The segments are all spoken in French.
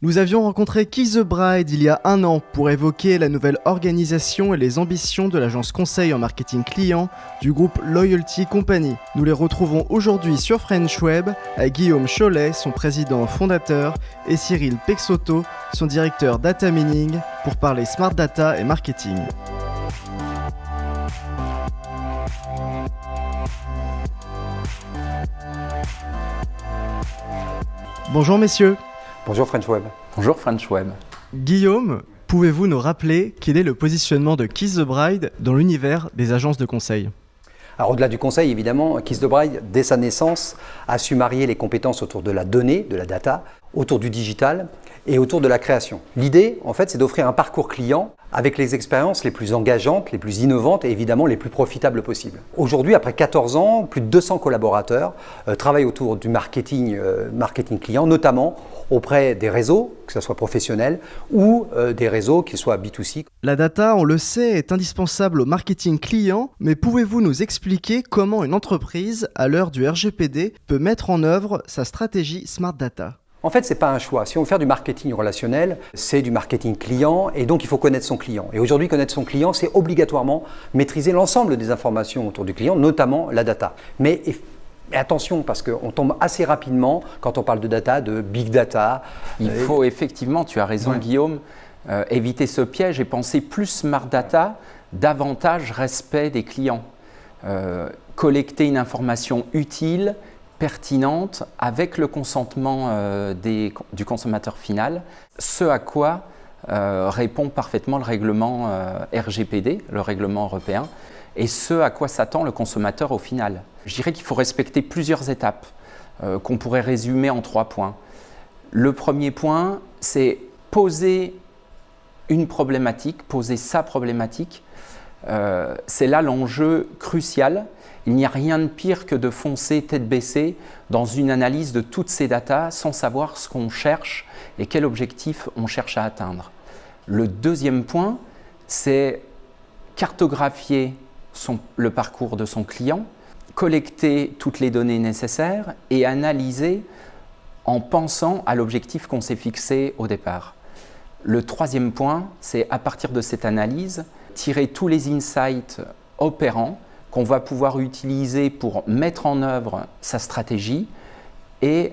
Nous avions rencontré Keith the Bride il y a un an pour évoquer la nouvelle organisation et les ambitions de l'agence conseil en marketing client du groupe Loyalty Company. Nous les retrouvons aujourd'hui sur French Web avec Guillaume Cholet, son président fondateur, et Cyril Pexoto, son directeur Data Mining, pour parler Smart Data et Marketing. Bonjour messieurs. Bonjour French Web. Bonjour French Web. Guillaume, pouvez-vous nous rappeler quel est le positionnement de Keith the Bride dans l'univers des agences de conseil ? Alors au-delà du conseil, évidemment, Keith the Bride, dès sa naissance, a su marier les compétences autour de la donnée, de la data, autour du digital et autour de la création. L'idée, en fait, c'est d'offrir un parcours client avec les expériences les plus engageantes, les plus innovantes et évidemment les plus profitables possibles. Aujourd'hui, après 14 ans, plus de 200 collaborateurs travaillent autour du marketing client, notamment auprès des réseaux, que ce soit professionnels, ou des réseaux qui soient B2C. La data, on le sait, est indispensable au marketing client, mais pouvez-vous nous expliquer comment une entreprise, à l'heure du RGPD, peut mettre en œuvre sa stratégie Smart Data ? En fait, ce n'est pas un choix. Si on veut faire du marketing relationnel, c'est du marketing client et donc il faut connaître son client. Et aujourd'hui, connaître son client, c'est obligatoirement maîtriser l'ensemble des informations autour du client, notamment la data. Mais attention, parce qu'on tombe assez rapidement, quand on parle de data, de big data. Il faut effectivement, tu as raison Guillaume, éviter ce piège et penser plus smart data, davantage respect des clients. Collecter une information utile, pertinente, avec le consentement du consommateur final, ce à quoi répond parfaitement le règlement RGPD, le règlement européen, et ce à quoi s'attend le consommateur au final. Je dirais qu'il faut respecter plusieurs étapes qu'on pourrait résumer en 3 points. Le premier point, c'est poser une problématique, poser sa problématique. C'est là l'enjeu crucial. Il n'y a rien de pire que de foncer tête baissée dans une analyse de toutes ces datas sans savoir ce qu'on cherche et quel objectif on cherche à atteindre. Le deuxième point, c'est cartographier le parcours de son client, collecter toutes les données nécessaires et analyser en pensant à l'objectif qu'on s'est fixé au départ. Le troisième point, c'est à partir de cette analyse, tirer tous les insights opérants qu'on va pouvoir utiliser pour mettre en œuvre sa stratégie et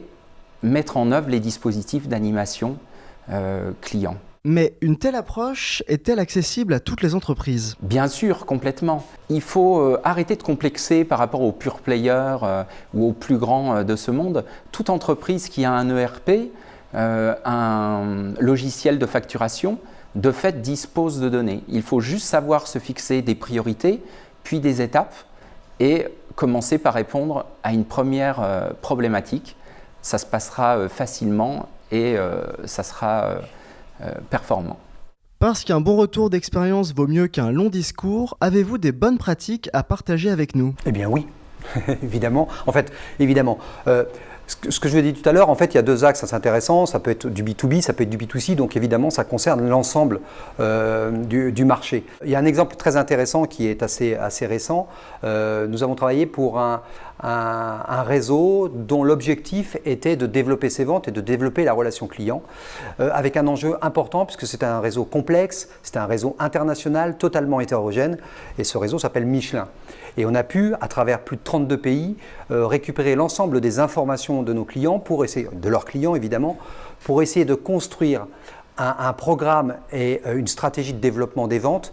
mettre en œuvre les dispositifs d'animation client. Mais une telle approche est-elle accessible à toutes les entreprises ? Bien sûr, complètement. Il faut arrêter de complexer par rapport aux pure players ou aux plus grands de ce monde. Toute entreprise qui a un ERP, un logiciel de facturation, de fait dispose de données. Il faut juste savoir se fixer des priorités, puis des étapes et commencer par répondre à une première problématique. Ça se passera facilement et ça sera performant. Parce qu'un bon retour d'expérience vaut mieux qu'un long discours, avez-vous des bonnes pratiques à partager avec nous ? Eh bien oui, évidemment. En fait, évidemment. Ce que je vous ai dit tout à l'heure, en fait, il y a 2 axes assez intéressants. Ça peut être du B2B, ça peut être du B2C. Donc évidemment, ça concerne l'ensemble du marché. Il y a un exemple très intéressant qui est assez récent. Nous avons travaillé pour un réseau dont l'objectif était de développer ses ventes et de développer la relation client avec un enjeu important puisque c'est un réseau complexe, c'est un réseau international, totalement hétérogène et ce réseau s'appelle Michelin. Et on a pu, à travers plus de 32 pays, récupérer l'ensemble des informations de nos clients, de leurs clients évidemment, pour essayer de construire un programme et une stratégie de développement des ventes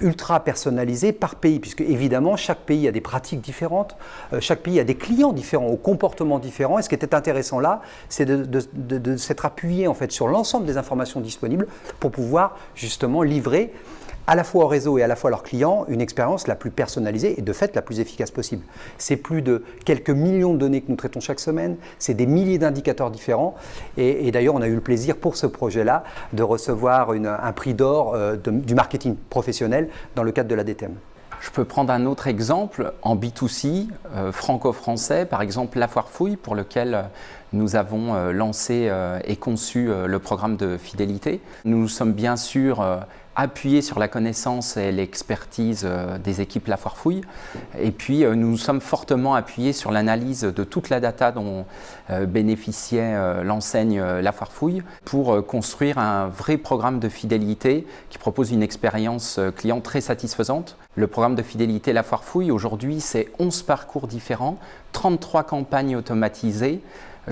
ultra personnalisé par pays, puisque évidemment chaque pays a des pratiques différentes, chaque pays a des clients différents, aux comportements différents. Et ce qui était intéressant là, c'est de s'être appuyé en fait sur l'ensemble des informations disponibles pour pouvoir justement livrer à la fois au réseau et à la fois à leurs clients une expérience la plus personnalisée et de fait la plus efficace possible. C'est plus de quelques millions de données que nous traitons chaque semaine, c'est des milliers d'indicateurs différents et d'ailleurs on a eu le plaisir pour ce projet-là de recevoir un prix d'or du marketing professionnel dans le cadre de la DTM. Je peux prendre un autre exemple en B2C, franco-français, par exemple La Foire Fouille, pour lequel nous avons lancé et conçu le programme de fidélité. Nous nous sommes bien sûr appuyés sur la connaissance et l'expertise des équipes La Foire Fouille. Et puis, nous nous sommes fortement appuyés sur l'analyse de toute la data dont bénéficiait l'enseigne La Foire Fouille pour construire un vrai programme de fidélité qui propose une expérience client très satisfaisante. Le programme de fidélité La Foire Fouille, aujourd'hui, c'est 11 parcours différents, 33 campagnes automatisées,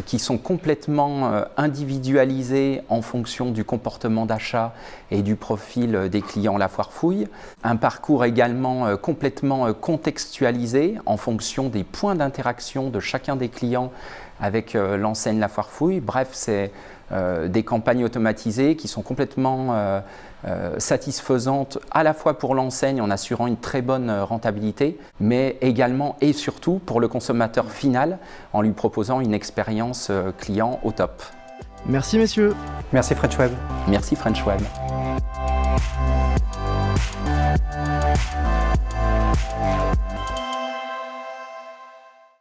qui sont complètement individualisés en fonction du comportement d'achat et du profil des clients La Foire Fouille. Un parcours également complètement contextualisé en fonction des points d'interaction de chacun des clients avec l'enseigne La Foire Fouille. Bref, c'est des campagnes automatisées qui sont complètement satisfaisantes à la fois pour l'enseigne en assurant une très bonne rentabilité, mais également et surtout pour le consommateur final en lui proposant une expérience client au top. Merci messieurs. Merci French Web. Merci French Web.